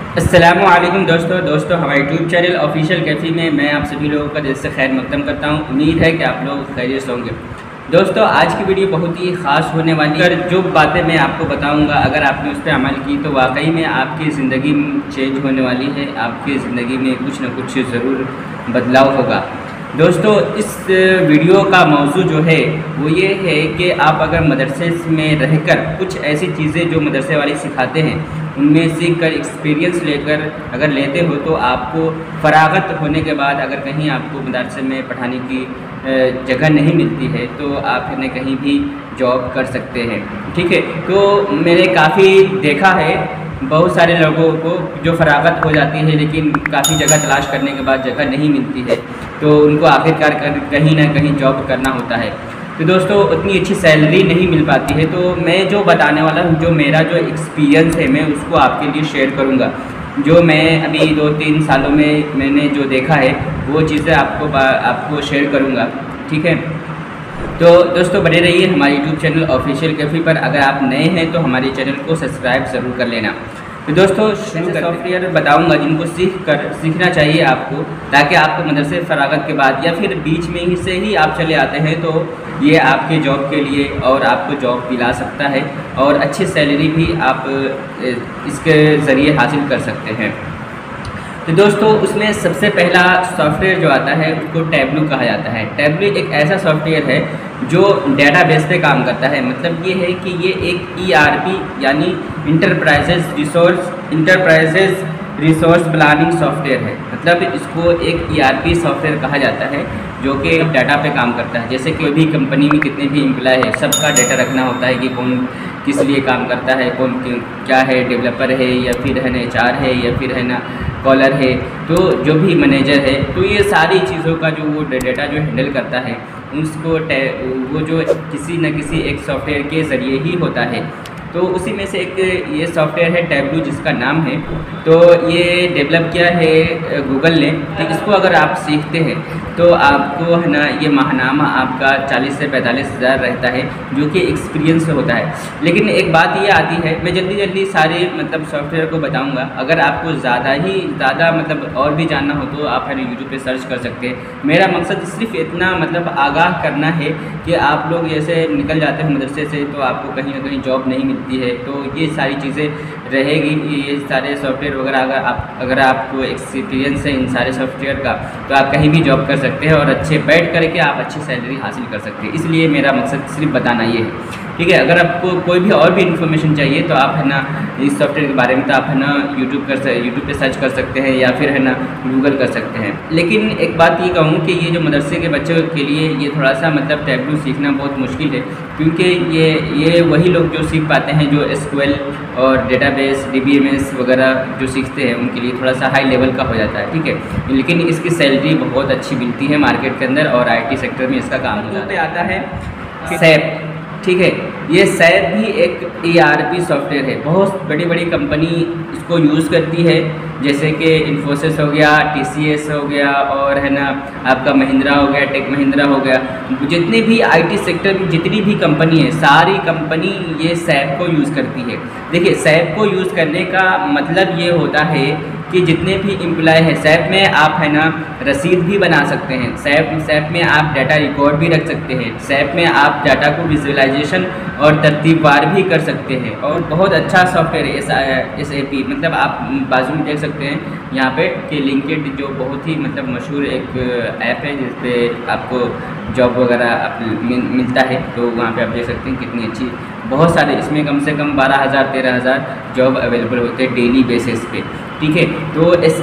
अस्सलामुअलैकुम दोस्तों हमारे यूट्यूब चैनल ऑफिशियल कैफ़ी में मैं आप सभी लोगों का दिल से खैर मकदम करता हूं। उम्मीद है कि आप लोग खैरियत से होंगे। दोस्तों आज की वीडियो बहुत ही ख़ास होने वाली है। जो बातें मैं आपको बताऊंगा अगर आपने उस पर अमल की तो वाकई में आपकी ज़िंदगी चेंज होने वाली है। आपकी ज़िंदगी में कुछ न कुछ ज़रूर बदलाव होगा। दोस्तों इस वीडियो का मौजू जो है वो ये है कि आप अगर मदरसे में रहकर कुछ ऐसी चीज़ें जो मदरसे वाले सिखाते हैं उनमें सीख कर एक्सपीरियंस लेकर अगर लेते हो तो आपको फ़रागत होने के बाद अगर कहीं आपको मदरसे में पढ़ाने की जगह नहीं मिलती है तो आप न कहीं भी जॉब कर सकते हैं। ठीक है, तो मैंने काफ़ी देखा है बहुत सारे लोगों को जो फ़रागत हो जाती है लेकिन काफ़ी जगह तलाश करने के बाद जगह नहीं मिलती है तो उनको आखिरकार कहीं ना कहीं जॉब करना होता है। तो दोस्तों उतनी अच्छी सैलरी नहीं मिल पाती है। तो मैं जो बताने वाला हूँ, जो मेरा जो एक्सपीरियंस है मैं उसको आपके लिए शेयर करूँगा। जो मैं अभी 2-3 सालों में मैंने जो देखा है वो चीज़ें आपको शेयर करूँगा। ठीक है, तो दोस्तों बने रहिए हमारे यूट्यूब चैनल ऑफिशियल कैफ़ी पर। अगर आप नए हैं तो हमारे चैनल को सब्सक्राइब ज़रूर कर लेना। तो दोस्तों सॉफ्टवेयर बताऊंगा जिनको सीखना चाहिए आपको, ताकि आपको मदरसे फ़रागत के बाद या फिर बीच में ही से ही आप चले आते हैं तो ये आपके जॉब के लिए और आपको जॉब दिला सकता है और अच्छी सैलरी भी आप इसके ज़रिए हासिल कर सकते हैं। तो दोस्तों उसमें सबसे पहला सॉफ्टवेयर जो आता है उसको टैबलू कहा जाता है। टैबलू एक ऐसा सॉफ्टवेयर है जो डेटाबेस पे काम करता है। मतलब ये है कि ये एक ERP यानी इंटरप्राइजेज रिसोर्स प्लानिंग सॉफ्टवेयर है। मतलब इसको एक ERP सॉफ्टवेयर कहा जाता है जो कि डाटा पे काम करता है। जैसे कोई भी कंपनी में कितने भी एम्प्लॉय है सबका डाटा रखना होता है कि कौन किस लिए काम करता है, कौन क्या है, डेवलपर है या फिर है ना HR है या फिर है ना कॉलर है, तो जो भी मैनेजर है, तो ये सारी चीज़ों का जो वो डाटा जो हैंडल करता है उसको वो जो किसी न किसी एक सॉफ्टवेयर के ज़रिए ही होता है। तो उसी में से एक ये सॉफ्टवेयर है टैबलू जिसका नाम है। तो ये डेवलप किया है गूगल ने। तो इसको अगर आप सीखते हैं तो आपको है ना ये माहनामा आपका 40 से 45 हज़ार रहता है जो कि एक्सपीरियंस होता है। लेकिन एक बात ये आती है, मैं जल्दी सारे मतलब सॉफ्टवेयर को बताऊंगा। अगर आपको ज़्यादा मतलब और भी जानना हो तो आप है यूट्यूब पे सर्च कर सकते हैं। मेरा मकसद सिर्फ इतना मतलब आगाह करना है कि आप लोग जैसे निकल जाते हैं मदरसे से तो आपको कहीं ना कहीं जॉब नहीं मिलती है, तो ये सारी चीज़ें रहेगी। ये सारे सॉफ्टवेयर वगैरह अगर आपको एक्सपीरियंस है इन सारे सॉफ्टवेयर का तो आप कहीं भी जॉब कर सकते हैं और अच्छे बैठ करके आप अच्छी सैलरी हासिल कर सकते हैं। इसलिए मेरा मकसद सिर्फ बताना ये है। ठीक है, अगर आपको कोई भी और भी इन्फॉर्मेशन चाहिए तो आप है ना इस सॉफ्टवेयर के बारे में तो आप है ना यूट्यूब पे सर्च कर सकते हैं या फिर है ना गूगल कर सकते हैं। लेकिन एक बात ये कहूँ कि ये जो मदरसे के बच्चों के लिए ये थोड़ा सा मतलब टैबलू सीखना बहुत मुश्किल है, क्योंकि ये वही लोग जो सीख पाते हैं जो SQL और डेटाबेस DBMS वगैरह जो सीखते हैं उनके लिए थोड़ा सा हाई लेवल का हो जाता है। ठीक है, लेकिन इसकी सैलरी बहुत अच्छी मिलती है मार्केट के अंदर और IT सेक्टर में इसका काम हो जाता है। आता है SAP। ठीक है, ये SAP भी एक ERP सॉफ्टवेयर है। बहुत बड़ी कंपनी इसको यूज़ करती है, जैसे कि इन्फोसिस हो गया, TCS हो गया और है ना आपका महिंद्रा हो गया, टेक महिंद्रा हो गया। जितने भी IT सेक्टर में जितनी भी कंपनी है सारी कंपनी ये SAP को यूज़ करती है। देखिए SAP को यूज़ करने का मतलब ये होता है कि जितने भी एम्प्लॉय हैं SAP में आप है ना रसीद भी बना सकते हैं। SAP में आप डाटा रिकॉर्ड भी रख सकते हैं। SAP में आप डाटा को विजुअलाइजेशन और तरतीबवार भी कर सकते हैं और बहुत अच्छा सॉफ्टवेयर है SAP। मतलब आप बाजू में देख सकते हैं यहाँ पे कि लिंक्डइन जो बहुत ही मतलब मशहूर एक ऐप है जिस पे आपको जॉब वगैरह मिलता है, तो वहाँ पे आप देख सकते हैं कितनी अच्छी बहुत सारे इसमें कम से कम 12,000-13,000 जॉब अवेलेबल होते हैं डेली बेसिस पे। ठीक है, तो इस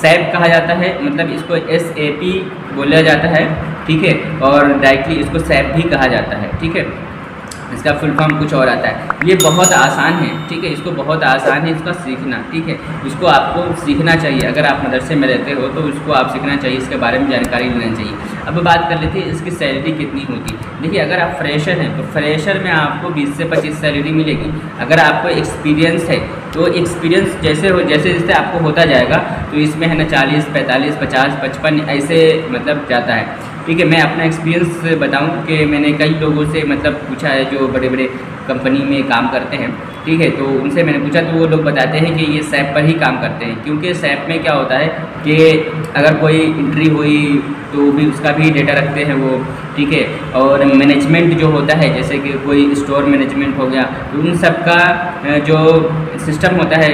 SAP कहा जाता है, मतलब इसको SAP बोला जाता है। ठीक है, और डायरेक्टली इसको SAP भी कहा जाता है। ठीक है, इसका फुल फॉर्म कुछ और आता है। ये बहुत आसान है। ठीक है, इसको बहुत आसान है इसका सीखना। ठीक है, इसको आपको सीखना चाहिए। अगर आप मदरसे में रहते हो तो इसको आप सीखना चाहिए, इसके बारे में जानकारी लेना चाहिए। अब बात कर लेते हैं इसकी सैलरी कितनी होती है। देखिए अगर आप फ्रेशर हैं तो फ्रेशर में आपको 20 से 25 सैलरी मिलेगी। अगर आपको एक्सपीरियंस है तो एक्सपीरियंस जैसे आपको होता जाएगा तो इसमें है ना 40, 45, 50, 55 ऐसे मतलब जाता है। ठीक है, मैं अपना एक्सपीरियंस बताऊं कि मैंने कई लोगों से मतलब पूछा है जो बड़े बड़े कंपनी में काम करते हैं, ठीक है। तो उनसे मैंने पूछा तो वो लोग बताते हैं कि ये सैप पर ही काम करते हैं, क्योंकि सैप में क्या होता है कि अगर कोई एंट्री हुई तो भी उसका भी डेटा रखते हैं वो, ठीक है। और मैनेजमेंट जो होता है, जैसे कि कोई स्टोर मैनेजमेंट हो गया, तो उन सब का जो सिस्टम होता है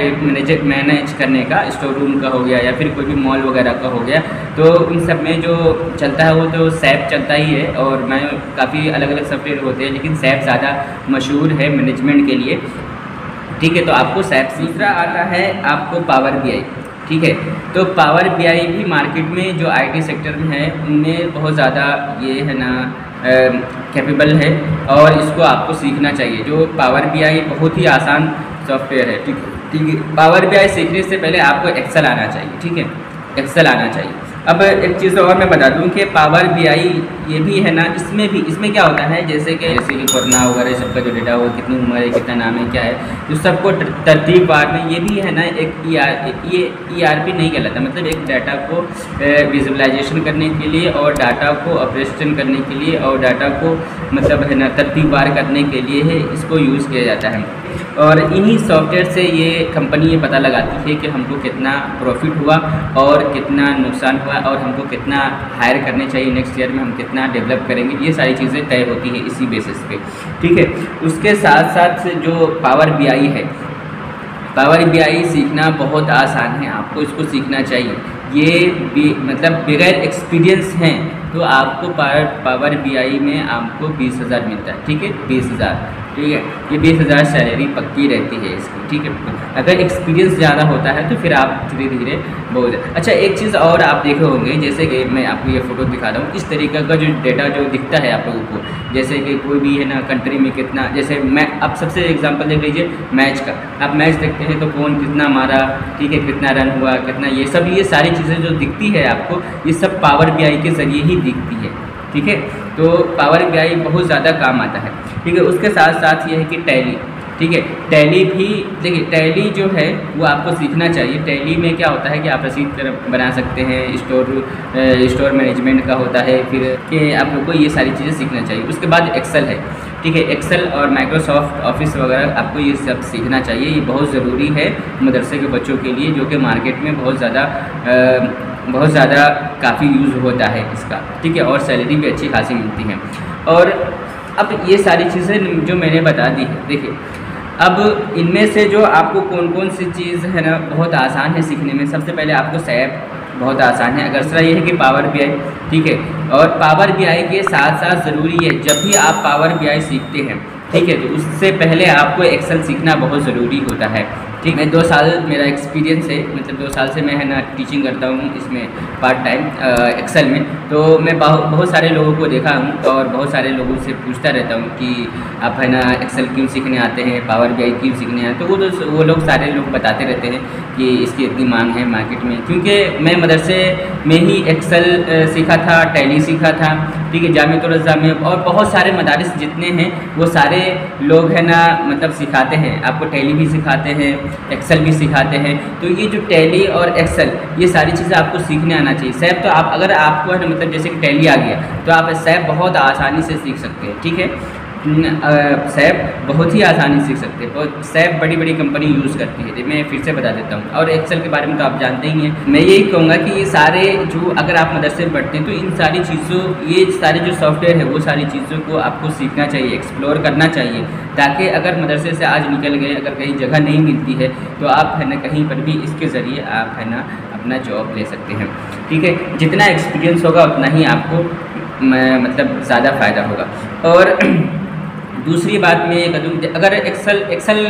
मैनेज करने का, स्टोर रूम का हो गया या फिर कोई भी मॉल वगैरह का हो गया, तो उन सब में जो चलता है वो तो सैप चलता ही है। और मैं काफ़ी अलग अलग सॉफ्टवेयर होते हैं, लेकिन सैप ज़्यादा मशहूर है मैनेजमेंट के लिए, ठीक है। तो आपको सैप। दूसरा आता है आपको पावर BI, ठीक है। तो पावर BI भी मार्केट में जो IT सेक्टर में है उनमें बहुत ज़्यादा ये है ना कैपेबल है, और इसको आपको सीखना चाहिए। जो पावर BI बहुत ही आसान सॉफ्टवेयर है, ठीक है। पावर BI सीखने से पहले आपको एक्सेल आना चाहिए, ठीक है, एक्सेल आना चाहिए। अब एक चीज़ और मैं बता दूं कि पावर BI ये भी है ना, इसमें क्या होता है, जैसे कि कोरोना वगैरह सबका जो डेटा हो, कितनी उम्र है, कितना नाम है, क्या है, तो सबको तरतीबवार में ये भी है ना एक ERP नहीं कहलाता, मतलब एक डाटा को विजुअलाइजेशन करने के लिए और डाटा को ऑपरेशन करने के लिए और डाटा को मतलब है ना तरतीबवार करने के लिए है इसको यूज़ किया जाता है। और इन्हीं सॉफ्टवेयर से ये कंपनी ये पता लगाती है कि हमको कितना प्रॉफिट हुआ और कितना नुकसान हुआ और हमको कितना हायर करने चाहिए, नेक्स्ट ईयर में हम कितना डेवलप करेंगे, ये सारी चीज़ें तय होती है इसी बेसिस पे, ठीक है। उसके साथ साथ जो पावर BI है, पावर BI सीखना बहुत आसान है, आपको इसको सीखना चाहिए। ये मतलब बगैर एक्सपीरियंस हैं तो आपको पावर BI में आपको 20,000 मिलता है, ठीक है, 20,000, ठीक है। ये 20,000 सैलरी पक्की रहती है इसकी, ठीक है। अगर एक्सपीरियंस ज़्यादा होता है तो फिर आप धीरे धीरे बहुत अच्छा। एक चीज़ और आप देखे होंगे, जैसे कि मैं आपको ये फ़ोटो दिखा रहा हूँ, इस तरीके का जो डेटा जो दिखता है आप लोगों को, जैसे कि कोई भी है ना कंट्री में कितना, जैसे मैं आप सबसे एग्जांपल देख लीजिए मैच का, आप मैच देखते हैं तो कौन कितना मारा, ठीक है, कितना रन हुआ, कितना, ये सारी चीज़ें जो दिखती है आपको, ये सब पावर BI के ज़रिए ही दिखती है, ठीक है। तो पावर BI बहुत ज़्यादा काम आता है, ठीक है। उसके साथ साथ ये है कि टैली, ठीक है, टैली भी देखिए, टैली जो है वो आपको सीखना चाहिए। टैली में क्या होता है कि आप रसीद बना सकते हैं, स्टोर मैनेजमेंट का होता है, फिर कि आप लोग को ये सारी चीज़ें सीखना चाहिए। उसके बाद एक्सेल है, ठीक है, एक्सेल और माइक्रोसॉफ्ट ऑफिस वगैरह आपको ये सब सीखना चाहिए। ये बहुत ज़रूरी है मदरसे के बच्चों के लिए, जो कि मार्केट में बहुत ज़्यादा काफ़ी यूज़ होता है इसका, ठीक है, और सैलरी भी अच्छी खासी मिलती है। और अब ये सारी चीज़ें जो मैंने बता दी है, देखिए अब इनमें से जो आपको कौन कौन सी चीज़ है ना बहुत आसान है सीखने में, सबसे पहले आपको सैप बहुत आसान है। अगरसरा ये है कि पावर BI, ठीक है। और पावर BI के साथ साथ ज़रूरी है, जब भी आप पावर BI सीखते हैं, ठीक है, तो उससे पहले आपको एक्सेल सीखना बहुत ज़रूरी होता है, ठीक। मैं 2 साल मेरा एक्सपीरियंस है, मतलब 2 साल से मैं है ना टीचिंग करता हूँ इसमें पार्ट टाइम एक्सेल में। तो मैं बहुत सारे लोगों को देखा हूँ और बहुत सारे लोगों से पूछता रहता हूँ कि आप है ना एक्सेल क्यों सीखने आते हैं, पावर BI क्यों सीखने आते हैं, तो वो लोग सारे लोग बताते रहते हैं कि इसकी इतनी मांग है मार्केट में। क्योंकि मैं मदरसे में ही एक्सेल सीखा था, टैली सीखा था, ठीक है, जामिअतुल रज़ा में, और बहुत सारे मदारिस जितने हैं वो सारे लोग है ना मतलब सिखाते हैं, आपको टैली भी सिखाते हैं, एक्सेल भी सिखाते हैं। तो ये जो टैली और एक्सेल, ये सारी चीज़ें आपको सीखने आना चाहिए। सैप तो आप अगर आपको है ना मतलब जैसे कि टैली आ गया तो आप सैप बहुत आसानी से सीख सकते हैं, ठीक है। सैप बहुत ही आसानी से सीख सकते हैं, और सैप बड़ी बड़ी कंपनी यूज़ करती है, मैं फिर से बता देता हूँ। और एक्सेल के बारे में तो आप जानते ही हैं। मैं यही कहूँगा कि ये सारे जो अगर आप मदरसे में पढ़ते हैं तो इन सारी चीज़ों, ये सारे जो सॉफ्टवेयर है वो सारी चीज़ों को आपको सीखना चाहिए, एक्सप्लोर करना चाहिए, ताकि अगर मदरसे से आज निकल गए, अगर कहीं जगह नहीं मिलती है तो आप है ना कहीं पर भी इसके ज़रिए आप है ना अपना जॉब ले सकते हैं, ठीक है। जितना एक्सपीरियंस होगा उतना ही आपको मतलब ज़्यादा फ़ायदा होगा। और दूसरी बात मैं ये कहूँ, अगर एक्सेल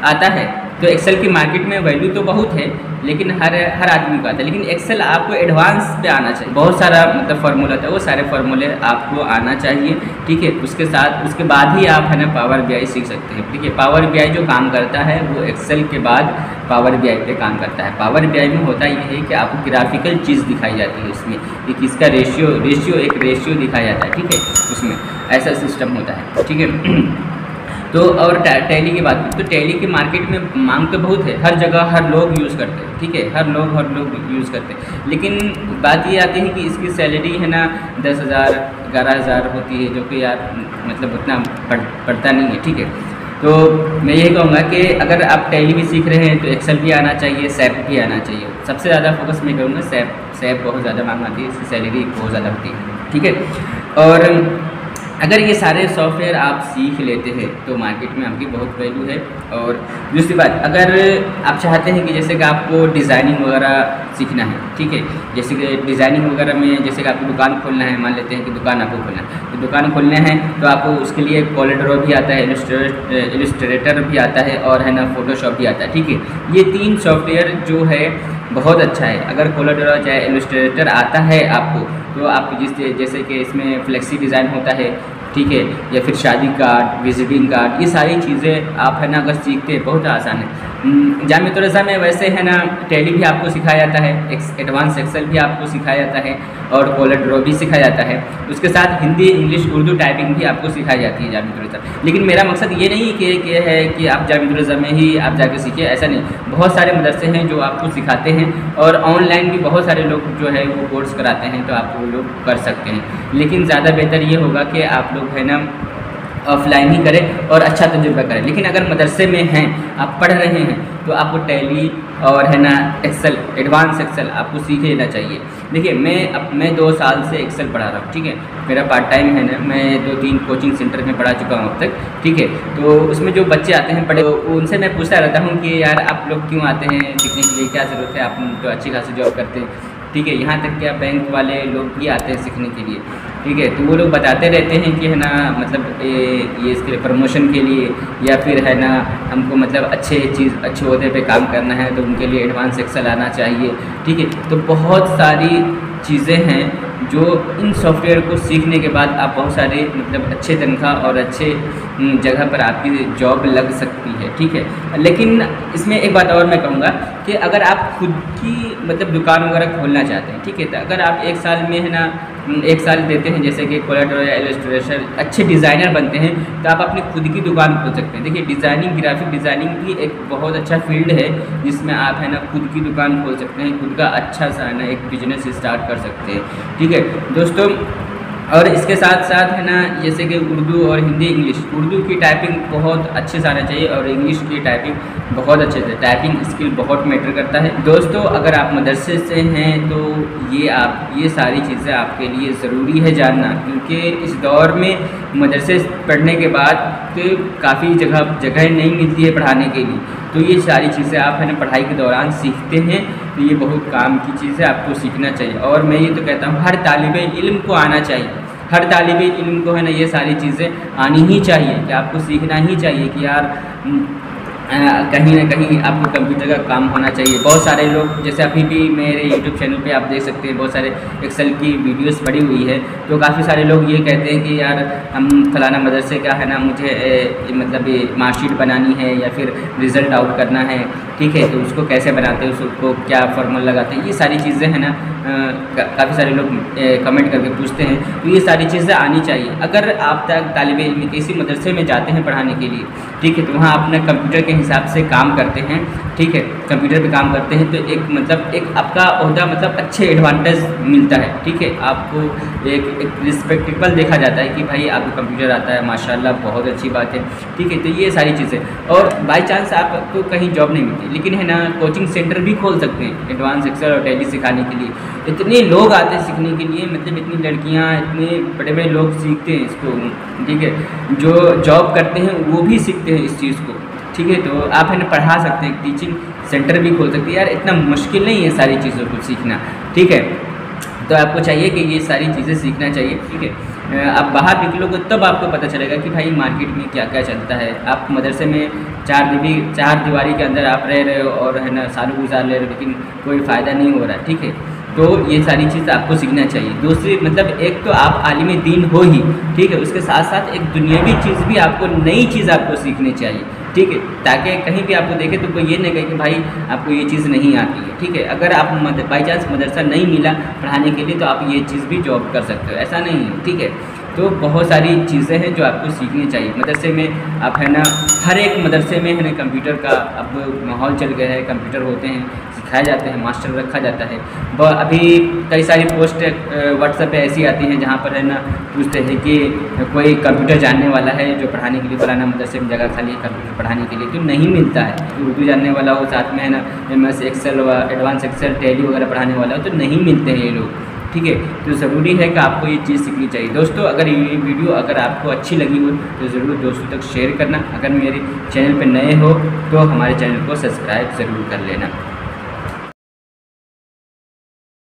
आता है तो एक्सेल की मार्केट में वैल्यू तो बहुत है, लेकिन हर आदमी को आता है, लेकिन एक्सेल आपको एडवांस पे आना चाहिए। बहुत सारा मतलब फार्मूला था, वो सारे फार्मूले आपको आना चाहिए, ठीक है। उसके बाद ही आप है ना पावर BI सीख सकते हैं, ठीक है। पावर BI जो काम करता है वो एक्सेल के बाद पावर BI पे काम करता है। पावर BI में होता ये है कि आपको ग्राफिकल चीज़ दिखाई जाती है, उसमें एक इसका रेशियो दिखाया जाता है, ठीक है, उसमें ऐसा सिस्टम होता है, ठीक है। तो और टैली की बात करें तो टैली की मार्केट में मांग तो बहुत है, हर जगह हर लोग यूज़ करते हैं, ठीक है, हर लोग यूज़ करते हैं। लेकिन बात ये आती है कि इसकी सैलरी है ना 10,000 11,000 होती है, जो कि यार मतलब उतना पड़ता नहीं है, ठीक है। तो मैं यही कहूँगा कि अगर आप टैली भी सीख रहे हैं तो एक्सेल भी आना चाहिए, सैप भी आना चाहिए। सबसे ज़्यादा फोकस मैं करूँगा सैप बहुत ज़्यादा मांग आती है, इसकी सैलरी बहुत ज़्यादा होती है, ठीक है। और अगर ये सारे सॉफ्टवेयर आप सीख लेते हैं तो मार्केट में आपकी बहुत वैल्यू है। और दूसरी बात, अगर आप चाहते हैं कि जैसे कि आपको डिज़ाइनिंग वगैरह सीखना है, ठीक है, जैसे कि डिज़ाइनिंग वगैरह में जैसे कि आपको दुकान खोलना है, मान लेते हैं कि दुकान आपको खोलना है, तो दुकान खोलना है तो आपको उसके लिए कोलेड्रो भी आता है, इलस्ट्रेटर भी आता है और है ना फोटोशॉप भी आता है, ठीक है। ये 3 सॉफ्टवेयर जो है बहुत अच्छा है। अगर कोलेड्रो चाहे इलस्ट्रेटर आता है आपको, तो आप जैसे कि इसमें फ्लेक्सी डिज़ाइन होता है, ठीक है, या फिर शादी कार्ड, विजिटिंग कार्ड, ये सारी चीज़ें आप है ना अगर सीखते हैं बहुत आसान है। जामिया रज़ा में वैसे है ना टैली भी आपको सिखाया जाता है, एडवांस एक्सेल भी आपको सिखाया जाता है और कोलेड्रो भी सिखाया जाता है। उसके साथ हिंदी, इंग्लिश, उर्दू टाइपिंग भी आपको सिखाई जाती है जामिया रज़ा। लेकिन मेरा मकसद ये नहीं कि है कि आप जामिया रज़ा में ही आप जाके सीखिए, ऐसा नहीं। बहुत सारे मदरसे हैं जो आपको सिखाते हैं और ऑनलाइन भी बहुत सारे लोग जो है वो कोर्स कराते हैं, तो आप वो लोग कर सकते हैं। लेकिन ज़्यादा बेहतर ये होगा कि आप लोग है ना ऑफलाइन ही करें और अच्छा तजुर्बा करें। लेकिन अगर मदरसे में हैं, आप पढ़ रहे हैं, तो आपको टैली और है ना एक्सेल, एडवांस एक्सेल आपको सीख लेना चाहिए। देखिए मैं 2 साल से एक्सेल पढ़ा रहा हूँ, ठीक है, मेरा पार्ट टाइम है ना, मैं 2-3 कोचिंग सेंटर में पढ़ा चुका हूँ अब तक, ठीक है। तो उसमें जो बच्चे आते हैं पढ़े, उनसे मैं पूछता रहता हूँ कि यार आप लोग क्यों आते हैं सीखने के लिए, क्या ज़रूरत है, आप तो अच्छी खासी जॉब करते हैं, ठीक है। यहाँ तक क्या बैंक वाले लोग भी आते हैं सीखने के लिए, ठीक है। तो वो लोग बताते रहते हैं कि है ना मतलब ये इसके लिए प्रमोशन के लिए या फिर है ना हमको मतलब अच्छे ओहदे पे काम करना है तो उनके लिए एडवांस एक्सेल आना चाहिए, ठीक है। तो बहुत सारी चीज़ें हैं जो इन सॉफ्टवेयर को सीखने के बाद आप बहुत सारे मतलब अच्छे तनख्वाह और अच्छे जगह पर आपकी जॉब लग सकती है, ठीक है। लेकिन इसमें एक बात और मैं कहूँगा कि अगर आप खुद की मतलब दुकान वगैरह खोलना चाहते हैं, ठीक है, तो अगर आप 1 साल में है ना 1 साल देते हैं, जैसे कि कोलेड्रो या इलस्ट्रेशन अच्छे डिज़ाइनर बनते हैं, तो आप अपनी खुद की दुकान खोल सकते हैं। देखिए डिज़ाइनिंग, ग्राफिक डिज़ाइनिंग भी एक बहुत अच्छा फील्ड है जिसमें आप है ना खुद की दुकान खोल सकते हैं, खुद का अच्छा सा है ना एक बिजनेस स्टार्ट कर सकते हैं, ठीक है दोस्तों। और इसके साथ साथ है ना जैसे कि उर्दू और हिंदी, इंग्लिश, उर्दू की टाइपिंग बहुत अच्छे से आना चाहिए और इंग्लिश की टाइपिंग बहुत अच्छे से, टाइपिंग स्किल बहुत मैटर करता है दोस्तों। अगर आप मदरसे से हैं तो ये सारी चीज़ें आपके लिए ज़रूरी है जानना, क्योंकि इस दौर में मदरसे पढ़ने के बाद तो काफ़ी जगह नहीं मिलती है पढ़ाने के लिए, तो ये सारी चीज़ें आप है ना पढ़ाई के दौरान सीखते हैं, तो ये बहुत काम की चीज़ है, आपको सीखना चाहिए। और मैं ये तो कहता हूँ हर तालिबे इल्म को आना चाहिए, हर तालिबे इल्म को है ना ये सारी चीज़ें आनी ही चाहिए, कि आपको सीखना ही चाहिए कि यार कहीं ना कहीं आपको कंप्यूटर का काम होना चाहिए। बहुत सारे लोग जैसे अभी भी मेरे यूट्यूब चैनल पे आप देख सकते हैं बहुत सारे एक्सेल की वीडियोस पड़ी हुई है, तो काफ़ी सारे लोग ये कहते हैं कि यार हम फलाना मदरसे का है ना मुझे मतलब ये मार्कशीट बनानी है या फिर रिज़ल्ट आउट करना है, ठीक है, तो उसको कैसे बनाते हैं, उसको क्या फार्मूला लगाते हैं, ये सारी चीज़ें हैं ना काफ़ी सारे लोग कमेंट करके पूछते हैं, तो ये सारी चीज़ें आनी चाहिए। अगर आप तालिबे इल्म किसी मदरसे में जाते हैं पढ़ाने के लिए, ठीक है, तो वहाँ अपने कंप्यूटर के हिसाब से काम करते हैं, ठीक है, कंप्यूटर पे काम करते हैं, तो एक आपका ओहदा मतलब अच्छे एडवांटेज मिलता है, ठीक है, आपको एक रिस्पेक्टेबल देखा जाता है कि भाई आपको कंप्यूटर आता है, माशाल्लाह बहुत अच्छी बात है, ठीक है। तो ये सारी चीज़ें, और बाई चांस आपको कहीं जॉब नहीं मिलती, लेकिन है ना कोचिंग सेंटर भी खोल सकते हैं एडवांस एक्सेल और टैली सिखाने के लिए। इतने लोग आते हैं सीखने के लिए, मतलब इतनी लड़कियां, इतने बड़े बड़े लोग सीखते हैं इसको, ठीक है, जो जॉब करते हैं वो भी सीखते हैं इस चीज़ को, ठीक है। तो आप है ना पढ़ा सकते हैं, टीचिंग सेंटर भी खोल सकते हैं, यार इतना मुश्किल नहीं है सारी चीज़ों को सीखना, ठीक है। तो आपको चाहिए कि ये सारी चीज़ें सीखना चाहिए, ठीक है। आप बाहर निकलोगे तब आपको पता चलेगा कि भाई मार्केट में क्या क्या चलता है। आप मदरसे में चार दीवारी के अंदर आप रह रहे हो और है ना सालों गुजार ले रहे हो, लेकिन कोई फ़ायदा नहीं हो रहा है, ठीक है। तो ये सारी चीज़ आपको सीखना चाहिए। दूसरी मतलब एक तो आप आलिम दीन हो ही, ठीक है, उसके साथ साथ एक दुनियावी चीज़ भी आपको, नई चीज़ आपको सीखनी चाहिए, ठीक है, ताकि कहीं भी आपको देखे तो कोई ये नहीं कहे कि भाई आपको ये चीज़ नहीं आती है, ठीक है। अगर आप बाई चांस मदरसा नहीं मिला पढ़ाने के लिए तो आप ये चीज़ भी जॉब कर सकते हो, ऐसा नहीं है, ठीक है। तो बहुत सारी चीज़ें हैं जो आपको सीखनी चाहिए मदरसे में। आप है ना हर एक मदरसे में है ना कंप्यूटर का अब माहौल चल गया है, कंप्यूटर होते हैं, सिखाए जाते हैं, मास्टर रखा जाता है। अभी कई सारी पोस्ट व्हाट्सएप पे ऐसी आती हैं जहाँ पर है ना पूछते हैं कि कोई कंप्यूटर जानने वाला है जो पढ़ाने के लिए, फलाना मदरसे में जगह खाली है कंप्यूटर पढ़ाने के लिए, तो नहीं मिलता है। उर्दू जानने वाला हो, साथ में है ना MS एक्सेल व एडवांस एक्सेल, टैली वगैरह पढ़ाने वाला हो, तो नहीं मिलते हैं ये लोग, ठीक है। तो ज़रूरी है कि आपको ये चीज़ सीखनी चाहिए। दोस्तों अगर ये वीडियो अगर आपको अच्छी लगी हो तो ज़रूर दोस्तों तक शेयर करना। अगर मेरे चैनल पर नए हो तो हमारे चैनल को सब्सक्राइब ज़रूर कर लेना।